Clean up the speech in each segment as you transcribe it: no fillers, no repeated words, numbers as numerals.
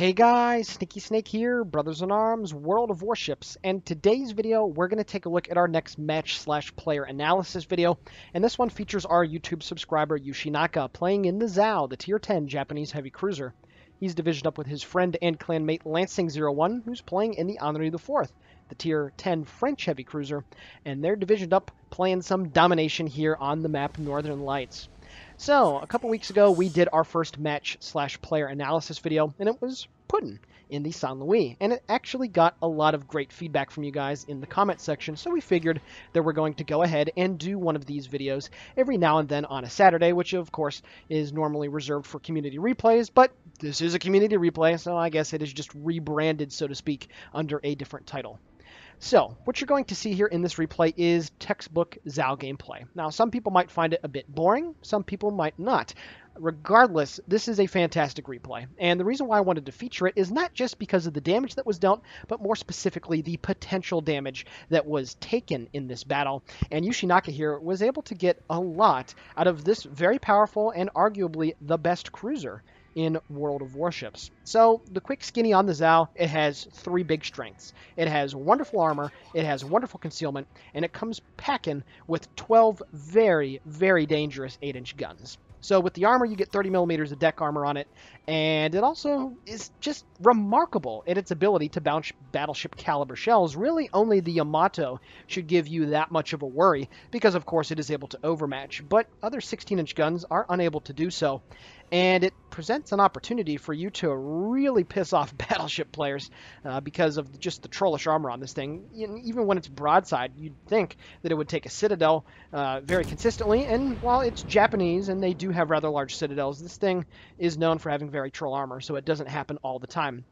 Hey guys, Sneaky Snake here, Brothers in Arms, World of Warships, and today's video we're going to take a look at our next match/player analysis video, and this one features our YouTube subscriber Youskinaka playing in the Zao, the Tier 10 Japanese heavy cruiser. He's divisioned up with his friend and clanmate Lansing01, who's playing in the Henri IV, the Tier 10 French heavy cruiser, and they're divisioned up playing some domination here on the map Northern Lights. So, a couple weeks ago, we did our first match/player analysis video, and it was puddin' in the San Luis, and it actually got a lot of great feedback from you guys in the comment section, so we figured that we're going to go ahead and do one of these videos every now and then on a Saturday, which of course is normally reserved for community replays, but this is a community replay, so I guess it is just rebranded, so to speak, under a different title. So, what you're going to see here in this replay is textbook Zao gameplay. Now, some people might find it a bit boring, some people might not. Regardless, this is a fantastic replay, and the reason why I wanted to feature it is not just because of the damage that was dealt, but more specifically the potential damage that was taken in this battle, and Youskinaka here was able to get a lot out of this very powerful and arguably the best cruiser in World of Warships. So, the quick skinny on the Zao, it has three big strengths. It has wonderful armor, it has wonderful concealment, and it comes packing with 12 very, very dangerous 8-inch guns. So with the armor, you get 30 millimeters of deck armor on it, and it also is just remarkable in its ability to bounce battleship caliber shells. Really, only the Yamato should give you that much of a worry, because of course it is able to overmatch, but other 16-inch guns are unable to do so. And it presents an opportunity for you to really piss off battleship players because of just the trollish armor on this thing. Even when it's broadside, you'd think that it would take a citadel very consistently, and while it's Japanese and they do have rather large citadels, this thing is known for having very troll armor, so it doesn't happen all the time.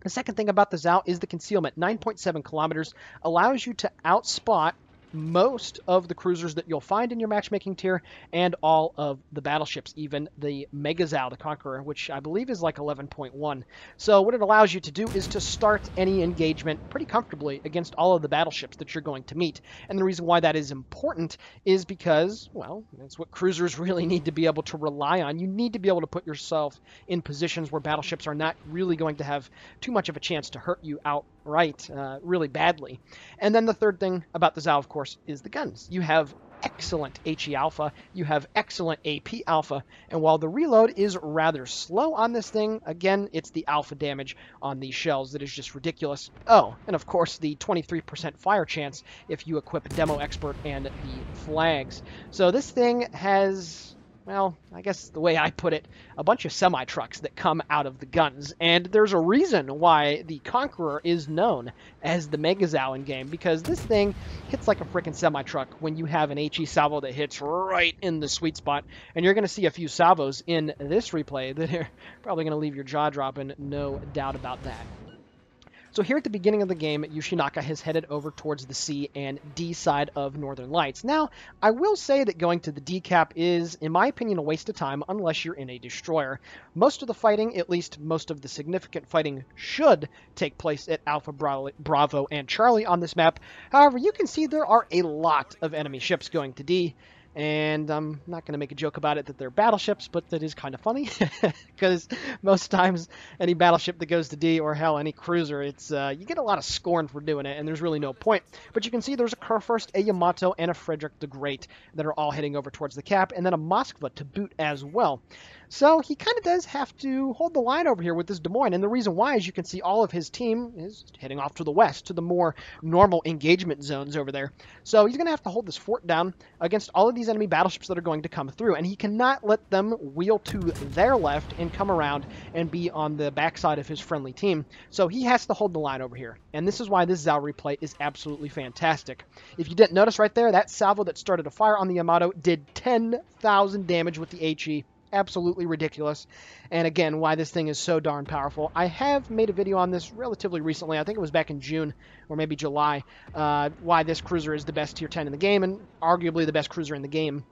The second thing about the Zao is the concealment. 9.7 kilometers allows you to outspot most of the cruisers that you'll find in your matchmaking tier and all of the battleships, even the Mega Zao, the Conqueror, which I believe is like 11.1. So what it allows you to do is to start any engagement pretty comfortably against all of the battleships that you're going to meet. And the reason why that is important is because, well, that's what cruisers really need to be able to rely on. You need to be able to put yourself in positions where battleships are not really going to have too much of a chance to hurt you outright really badly. And then the third thing about the Zao, of course, is the guns. You have excellent HE alpha, you have excellent AP alpha, and while the reload is rather slow on this thing, again, it's the alpha damage on these shells that is just ridiculous. Oh, and of course the 23% fire chance if you equip Demo Expert and the flags. So this thing has, well, I guess the way I put it, a bunch of semi-trucks that come out of the guns. And there's a reason why the Conqueror is known as the Mega Zao in game, because this thing hits like a freaking semi-truck when you have an HE salvo that hits right in the sweet spot. And you're going to see a few salvos in this replay that are probably going to leave your jaw dropping, no doubt about that. So here at the beginning of the game, Youskinaka has headed over towards the C and D side of Northern Lights. Now, I will say that going to the D cap is, in my opinion, a waste of time unless you're in a destroyer. Most of the fighting, at least most of the significant fighting, should take place at Alpha, Bravo, and Charlie on this map. However, you can see there are a lot of enemy ships going to D. And I'm not going to make a joke about it that they're battleships, but that is kind of funny because most times any battleship that goes to D, or hell, any cruiser, it's you get a lot of scorn for doing it, and there's really no point. But you can see there's a Kurfürst, a Yamato, and a Frederick the Great that are all heading over towards the cap, and then a Moskva to boot as well. So he kind of does have to hold the line over here with this Des Moines, and the reason why is you can see all of his team is heading off to the west, to the more normal engagement zones over there. So he's going to have to hold this fort down against all of these enemy battleships that are going to come through, and he cannot let them wheel to their left and come around and be on the backside of his friendly team. So he has to hold the line over here, and this is why this Zao replay is absolutely fantastic. If you didn't notice right there, that salvo that started a fire on the Yamato did 10,000 damage with the HE. Absolutely ridiculous. And again, why this thing is so darn powerful. I have made a video on this relatively recently. I think it was back in June or maybe July, why this cruiser is the best tier 10 in the game and arguably the best cruiser in the game.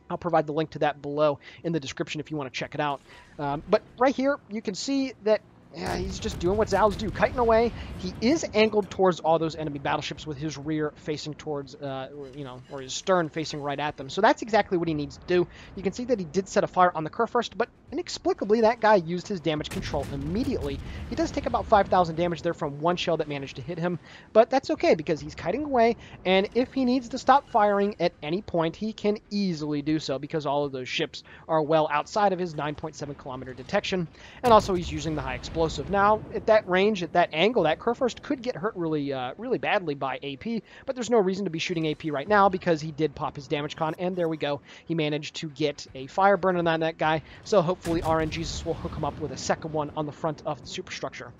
I'll provide the link to that below in the description if you want to check it out. But right here, you can see that Yeah, he's just doing what Zhao's do, kiting away. He is angled towards all those enemy battleships with his rear facing towards, or his stern facing right at them. So that's exactly what he needs to do. You can see that he did set a fire on the Kurfürst, but inexplicably that guy used his damage control immediately. He does take about 5,000 damage there from one shell that managed to hit him, but that's okay because he's kiting away, and if he needs to stop firing at any point, he can easily do so because all of those ships are well outside of his 9.7 kilometer detection, and also he's using the high explosive. Now, at that range, at that angle, that Kurfürst could get hurt really badly by AP, but there's no reason to be shooting AP right now because he did pop his damage con, and there we go. He managed to get a fire burn on that guy, so hopefully RNGesus will hook him up with a second one on the front of the superstructure.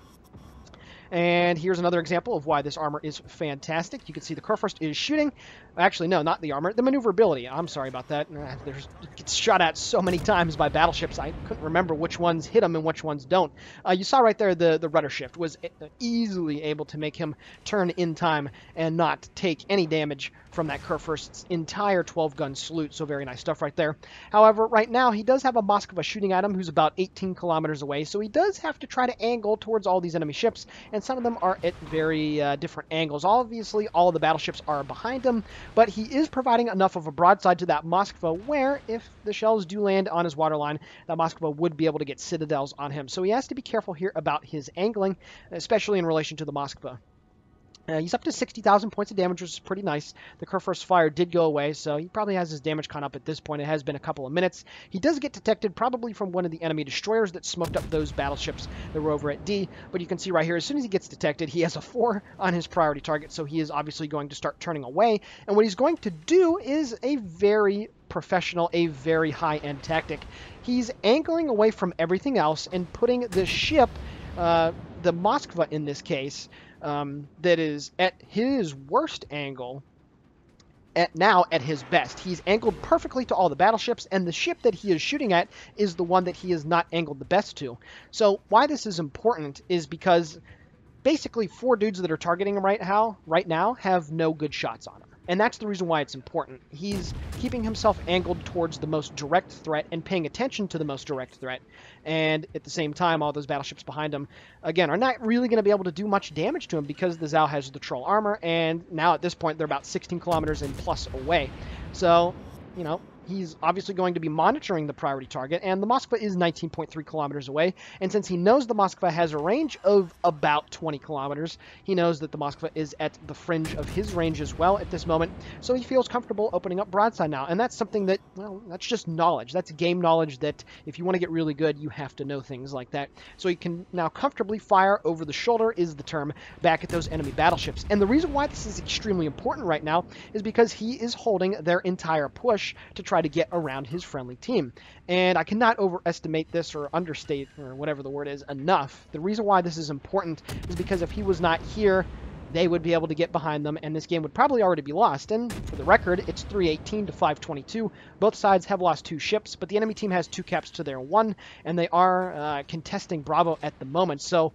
And here's another example of why this armor is fantastic. You can see the Kurfürst is shooting. Actually, no, not the armor. The maneuverability. I'm sorry about that. It gets shot at so many times by battleships, I couldn't remember which ones hit him and which ones don't. You saw right there the rudder shift was easily able to make him turn in time and not take any damage from that Kurfürst's entire 12-gun salute. So very nice stuff right there. However, right now, he does have a Moskva shooting at him who's about 18 kilometers away, so he does have to try to angle towards all these enemy ships, and some of them are at very different angles. Obviously, all of the battleships are behind him, but he is providing enough of a broadside to that Moskva where, if the shells do land on his waterline, that Moskva would be able to get citadels on him. So he has to be careful here about his angling, especially in relation to the Moskva. He's up to 60,000 points of damage, which is pretty nice. The Kurfürst's fire did go away, so he probably has his damage con up at this point. It has been a couple of minutes. He does get detected probably from one of the enemy destroyers that smoked up those battleships that were over at D, but you can see right here, as soon as he gets detected, he has a 4 on his priority target, so he is obviously going to start turning away, and what he's going to do is a very professional, a very high-end tactic. He's angling away from everything else and putting the ship, the Moskva in this case, that is at his worst angle at his best. He's angled perfectly to all the battleships, and the ship that he is shooting at is the one that he is not angled the best to. So why this is important is because basically 4 dudes that are targeting him right now have no good shots on him. And that's the reason why it's important. He's keeping himself angled towards the most direct threat and paying attention to the most direct threat. And at the same time, all those battleships behind him, again, are not really going to be able to do much damage to him because the Zhao has the troll armor. And now at this point, they're about 16 kilometers and plus away. So, you know, he's obviously going to be monitoring the priority target, and the Moskva is 19.3 kilometers away, and since he knows the Moskva has a range of about 20 kilometers, he knows that the Moskva is at the fringe of his range as well at this moment, so he feels comfortable opening up broadside now, and that's something that, well, that's just knowledge. That's game knowledge that if you want to get really good, you have to know things like that. So he can now comfortably fire over the shoulder, is the term, back at those enemy battleships, and the reason why this is extremely important right now is because he is holding their entire push to try to get around his friendly team. And I cannot overestimate this or understate, or whatever the word is, enough. The reason why this is important is because if he was not here, they would be able to get behind them, and this game would probably already be lost. And for the record, it's 318 to 522. Both sides have lost 2 ships, but the enemy team has 2 caps to their 1, and they are contesting Bravo at the moment. So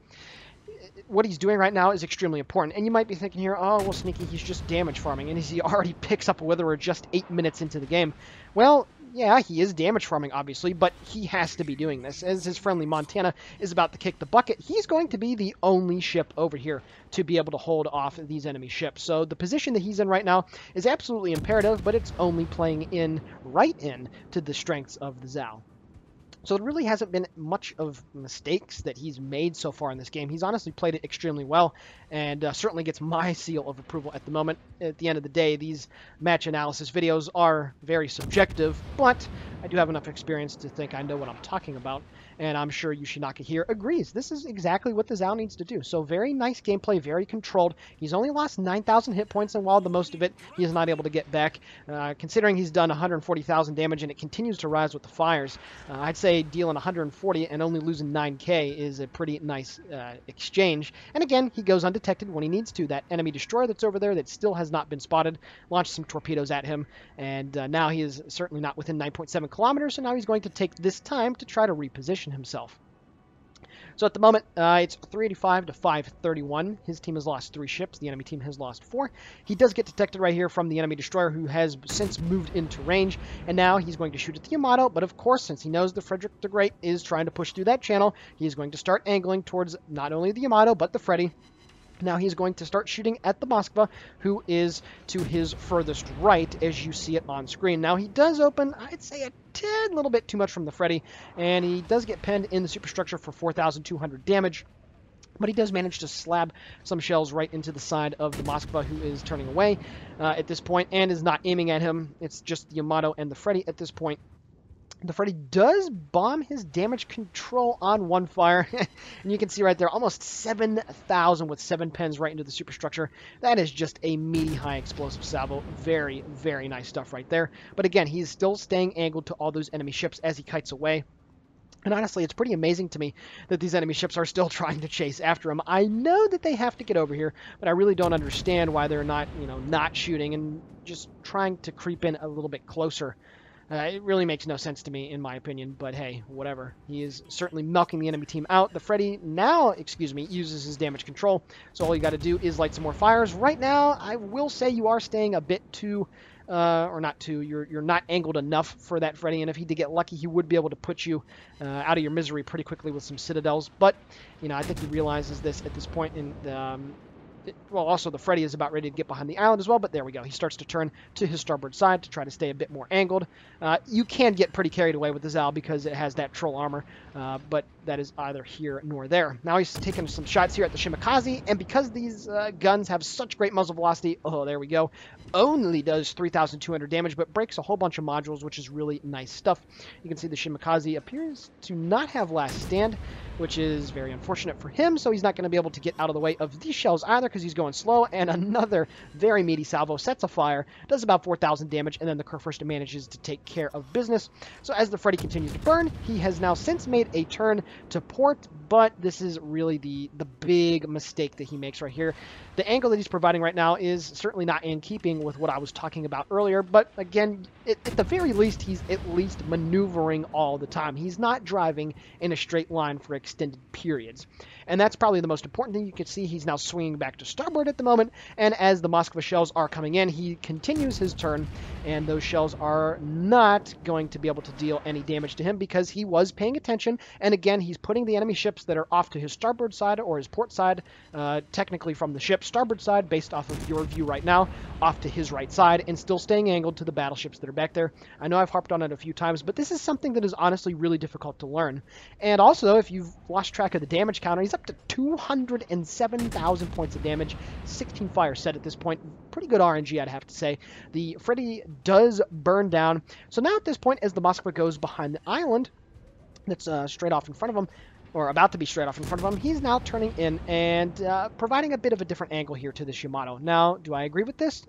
what he's doing right now is extremely important. And you might be thinking here, oh, well, Sneaky, he's just damage farming, and he already picks up a Witherer just 8 minutes into the game. Well, yeah, he is damage farming, obviously, but he has to be doing this. As his friendly Montana is about to kick the bucket, he's going to be the only ship over here to be able to hold off these enemy ships. So the position that he's in right now is absolutely imperative, but it's only playing right in to the strengths of the Zhao. So it really hasn't been much of mistakes that he's made so far in this game. He's honestly played it extremely well, and certainly gets my seal of approval at the moment. At the end of the day, these match analysis videos are very subjective, but I do have enough experience to think I know what I'm talking about, and I'm sure Youskinaka here agrees. This is exactly what the Zhao needs to do. So very nice gameplay, very controlled. He's only lost 9,000 hit points, and while the most of it he is not able to get back, considering he's done 140,000 damage and it continues to rise with the fires, I'd say dealing 140 and only losing 9k is a pretty nice exchange. And again, he goes undetected when he needs to. That enemy destroyer that's over there that still has not been spotted launched some torpedoes at him, and now he is certainly not within 9.7 kilometers, so now he's going to take this time to try to reposition himself. So at the moment, it's 385 to 531. His team has lost 3 ships. The enemy team has lost 4. He does get detected right here from the enemy destroyer, who has since moved into range, and now he's going to shoot at the Yamato. But of course, since he knows the Frederick the Great is trying to push through that channel, he's going to start angling towards not only the Yamato, but the Freddy. Now he's going to start shooting at the Moskva, who is to his furthest right, as you see it on screen. Now he does open, I'd say, a tad little bit too much from the Freddy, and he does get penned in the superstructure for 4,200 damage. But he does manage to slab some shells right into the side of the Moskva, who is turning away at this point and is not aiming at him. It's just the Yamato and the Freddy at this point. The Freddy does bomb his damage control on one fire, and you can see right there almost 7,000 with 7 pens right into the superstructure. That is just a meaty high explosive salvo. Very, very nice stuff right there. But again, he's still staying angled to all those enemy ships as he kites away. And honestly, it's pretty amazing to me that these enemy ships are still trying to chase after him. I know that they have to get over here, but I really don't understand why they're not, not shooting and just trying to creep in a little bit closer. It really makes no sense to me, in my opinion, but hey, whatever. He is certainly milking the enemy team out. The Freddy now, uses his damage control, so all you got to do is light some more fires. Right now, I will say you are staying a bit too, you're not angled enough for that Freddy, and if he did get lucky, he would be able to put you out of your misery pretty quickly with some citadels, but, I think he realizes this at this point in the... Well, also the Freddy is about ready to get behind the island as well, but there we go. He starts to turn to his starboard side to try to stay a bit more angled. You can get pretty carried away with the Zal because it has that troll armor, but that is either here nor there. Now he's taking some shots here at the Shimakaze, and because these guns have such great muzzle velocity, oh, there we go, only does 3,200 damage, but breaks a whole bunch of modules, which is really nice stuff. You can see the Shimakaze appears to not have last stand, which is very unfortunate for him, so he's not going to be able to get out of the way of these shells either because he's going slow, and another very meaty salvo sets a fire, does about 4,000 damage, and then the Kurfürst manages to take care of business. So as the Freddy continues to burn, he has now since made a turn to port, but this is really the big mistake that he makes right here. The angle that he's providing right now is certainly not in keeping with what I was talking about earlier, but again, at the very least, he's at least maneuvering all the time. He's not driving in a straight line for extended periods. And that's probably the most important thing. You can see he's now swinging back to starboard at the moment, and as the Moskva shells are coming in, he continues his turn, and those shells are not going to be able to deal any damage to him because he was paying attention, and again, he's putting the enemy ships that are off to his starboard side or his port side, technically from the ship's starboard side, based off of your view right now, off to his right side, and still staying angled to the battleships that are back there. I know I've harped on it a few times, but this is something that is honestly really difficult to learn. And also, if you've lost track of the damage counter, he's up to 207,000 points of damage, 16 fire set at this point. Pretty good RNG, I'd have to say. The Freddy does burn down. So now at this point, as the Moskva goes behind the island, that's straight off in front of him, or about to be straight off in front of him, he's now turning in and providing a bit of a different angle here to this Yamato. Now, do I agree with this?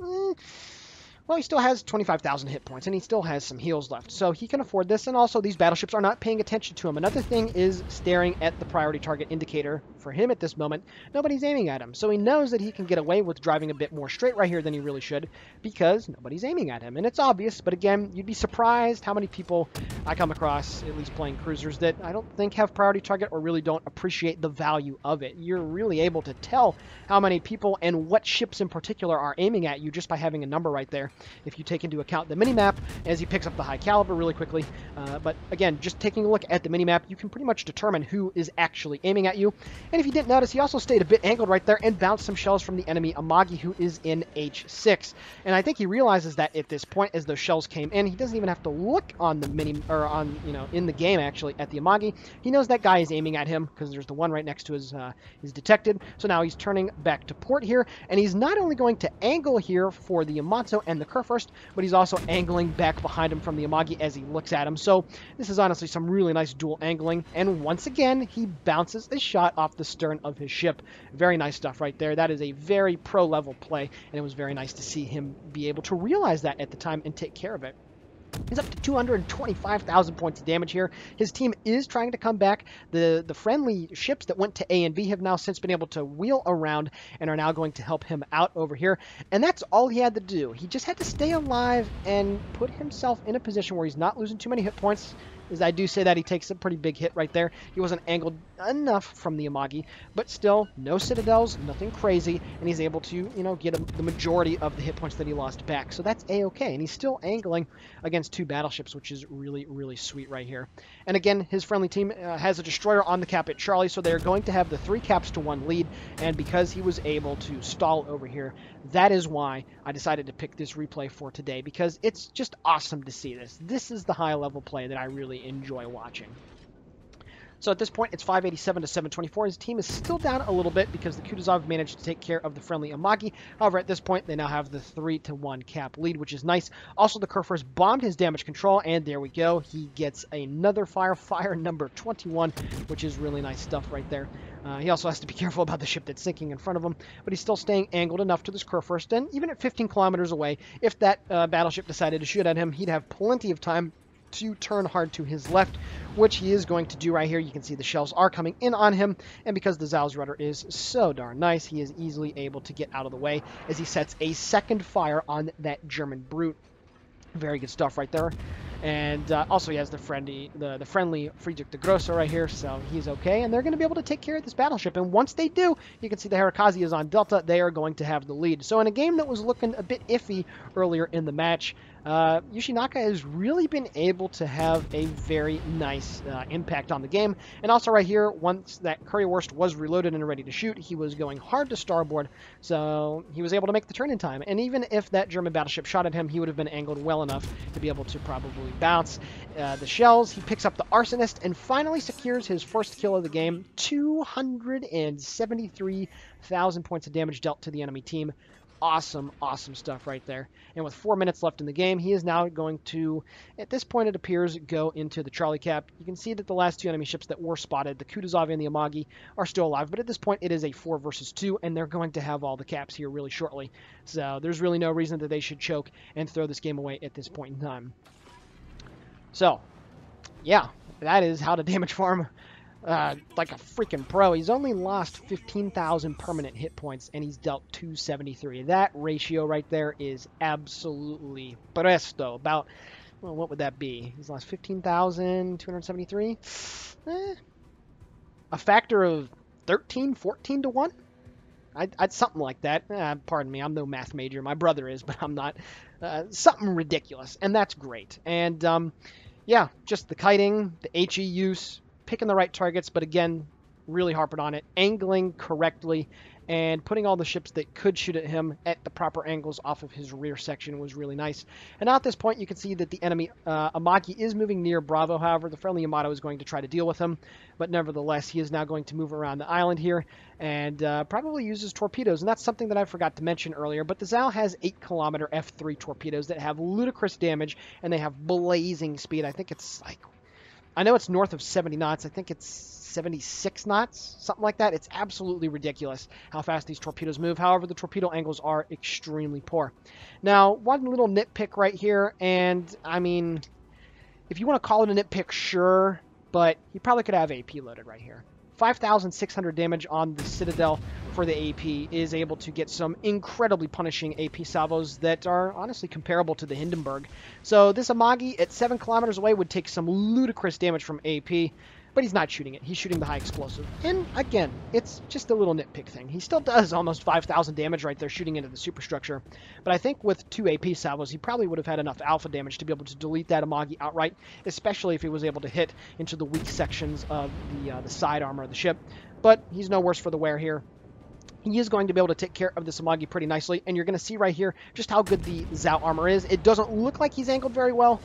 Well, he still has 25,000 hit points, and he still has some heals left, so he can afford this, and also these battleships are not paying attention to him. Another thing is staring at the priority target indicator. For him at this moment, nobody's aiming at him, so he knows that he can get away with driving a bit more straight right here than he really should, because nobody's aiming at him, and it's obvious, but again, you'd be surprised how many people I come across, at least playing cruisers, that I don't think have priority target or really don't appreciate the value of it. You're really able to tell how many people and what ships in particular are aiming at you just by having a number right there, if you take into account the minimap as he picks up the high caliber really quickly. But again, just taking a look at the minimap, you can pretty much determine who is actually aiming at you. And if you didn't notice, he also stayed a bit angled right there and bounced some shells from the enemy Amagi, who is in H6. And I think he realizes that at this point, as those shells came in, he doesn't even have to look on the in the game actually at the Amagi. He knows that guy is aiming at him because there's the one right next to his detected. So now he's turning back to port here, and he's not only going to angle here for the Yamato and the Kurfürst, but he's also angling back behind him from the Amagi as he looks at him. So this is honestly some really nice dual angling, and once again, he bounces a shot off the stern of his ship. Very nice stuff right there. That is a very pro-level play, and it was very nice to see him be able to realize that at the time and take care of it. He's up to 225,000 points of damage here. His team is trying to come back. The friendly ships that went to A and B have now since been able to wheel around and are now going to help him out over here. And that's all he had to do. He just had to stay alive and put himself in a position where he's not losing too many hit points. As I do say that, he takes a pretty big hit right there. He wasn't angled enough from the Amagi, but still, no citadels, nothing crazy, and he's able to, you know, get the majority of the hit points that he lost back. So that's A-okay, and he's still angling against 2 battleships, which is really, really sweet right here. And again, his friendly team has a destroyer on the cap at Charlie, so they're going to have the 3 caps to 1 lead, and because he was able to stall over here, that is why I decided to pick this replay for today, because it's just awesome to see this. This is the high-level play that I really enjoy watching. So at this point, it's 587 to 724. His team is still down a little bit because the Kutuzov managed to take care of the friendly Amagi. However, at this point, they now have the 3-1 cap lead, which is nice. Also, the Kurfürst bombed his damage control, and there we go. He gets another fire number 21, which is really nice stuff right there. He also has to be careful about the ship that's sinking in front of him, but he's still staying angled enough to this Kurfürst, and even at 15 kilometers away, if that battleship decided to shoot at him, he'd have plenty of time to turn hard to his left, which he is going to do right here. You can see the shells are coming in on him, and because the Zau's rudder is so darn nice, he is easily able to get out of the way as he sets a second fire on that German brute. Very good stuff right there. And also he has the friendly Friedrich the Grosser right here, so he's okay. And they're going to be able to take care of this battleship. And once they do, you can see the Harakazi is on Delta. They are going to have the lead. So in a game that was looking a bit iffy earlier in the match, Youskinaka has really been able to have a very nice impact on the game. And also right here, once that Currywurst was reloaded and ready to shoot, he was going hard to starboard, so he was able to make the turn in time. And even if that German battleship shot at him, he would have been angled well enough to be able to probably bounce the shells. He picks up the Arsonist and finally secures his first kill of the game. 273,000 points of damage dealt to the enemy team. Awesome, awesome stuff right there. And with 4 minutes left in the game, he is now going to, at this point it appears, go into the Charlie cap. You can see that the last 2 enemy ships that were spotted, the Kutuzov and the Amagi, are still alive. But at this point, it is a 4 versus 2, and they're going to have all the caps here really shortly. So there's really no reason that they should choke and throw this game away at this point in time. So, yeah, that is how to damage farm like a freaking pro. He's only lost 15,000 permanent hit points, and he's dealt 273. That ratio right there is absolutely presto. About, well, what would that be? He's lost 15,273? A factor of 13, 14 to 1? I'd something like that. Pardon me, I'm no math major. My brother is, but I'm not. Something ridiculous, and that's great. And, yeah, just the kiting, the HE use, picking the right targets, but again, really harping on it, angling correctly, and putting all the ships that could shoot at him at the proper angles off of his rear section was really nice. And now at this point, you can see that the enemy Amagi is moving near Bravo. However, the friendly Yamato is going to try to deal with him, but nevertheless, he is now going to move around the island here and probably uses torpedoes. And that's something that I forgot to mention earlier, but the Zau has 8-kilometer F3 torpedoes that have ludicrous damage, and they have blazing speed. I think it's like, I know it's north of 70 knots. I think it's 76 knots, something like that. It's absolutely ridiculous how fast these torpedoes move. However, the torpedo angles are extremely poor. Now, one little nitpick right here, and I mean, if you want to call it a nitpick, sure, but he probably could have AP loaded right here. 5,600 damage on the Citadel for the AP is able to get some incredibly punishing AP salvos that are honestly comparable to the Hindenburg. So this Amagi at 7 kilometers away would take some ludicrous damage from AP, but he's not shooting it. He's shooting the high explosive. And again, it's just a little nitpick thing. He still does almost 5,000 damage right there shooting into the superstructure. But I think with 2 AP salvos, he probably would have had enough alpha damage to be able to delete that Amagi outright, especially if he was able to hit into the weak sections of the side armor of the ship. But he's no worse for the wear here. He is going to be able to take care of this Amagi pretty nicely, and you're going to see right here just how good the Zau armor is. It doesn't look like he's angled very well,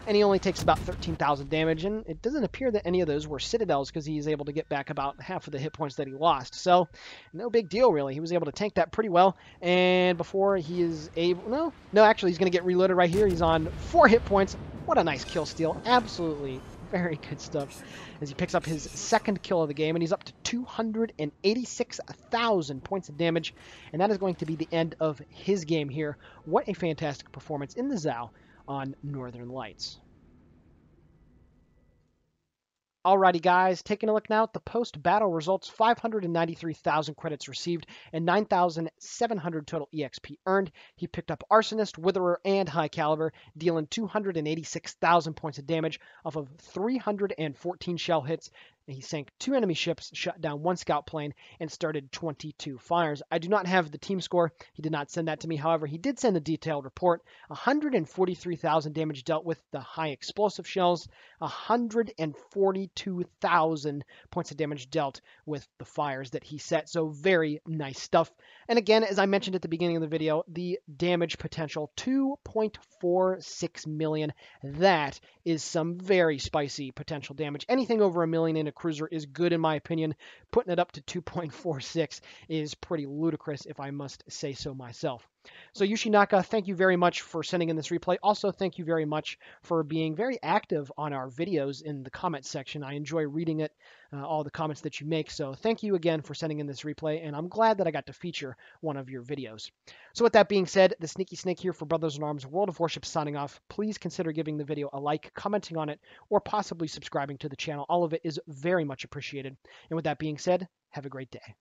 and he only takes about 13,000 damage, and it doesn't appear that any of those were Citadels because he's able to get back about half of the hit points that he lost. So, no big deal, really. He was able to tank that pretty well, and before he is able... No, actually, he's going to get reloaded right here. He's on 4 hit points. What a nice kill steal. Absolutely very good stuff as he picks up his second kill of the game, and he's up to 286,000 points of damage, and that is going to be the end of his game here. What a fantastic performance in the Zau on Northern Lights. Alrighty, guys, taking a look now at the post-battle results. 593,000 credits received and 9,700 total EXP earned. He picked up Arsonist, Witherer, and High Caliber, dealing 286,000 points of damage off of 314 shell hits. He sank 2 enemy ships, shut down 1 scout plane, and started 22 fires. I do not have the team score. He did not send that to me. However, he did send the detailed report. 143,000 damage dealt with the high explosive shells, 142,000 points of damage dealt with the fires that he set. So very nice stuff. And again, as I mentioned at the beginning of the video, the damage potential, 2.46 million. That is some very spicy potential damage. Anything over a million in a cruiser is good in my opinion. Putting it up to 2.46 is pretty ludicrous if I must say so myself. So Youskinaka, thank you very much for sending in this replay. Also, thank you very much for being very active on our videos in the comment section. I enjoy reading it, all the comments that you make. So thank you again for sending in this replay, and I'm glad that I got to feature one of your videos. So with that being said, the Sneaky Snake here for Brothers in Arms World of Warships signing off. Please consider giving the video a like, commenting on it, or possibly subscribing to the channel. All of it is very much appreciated. And with that being said, have a great day.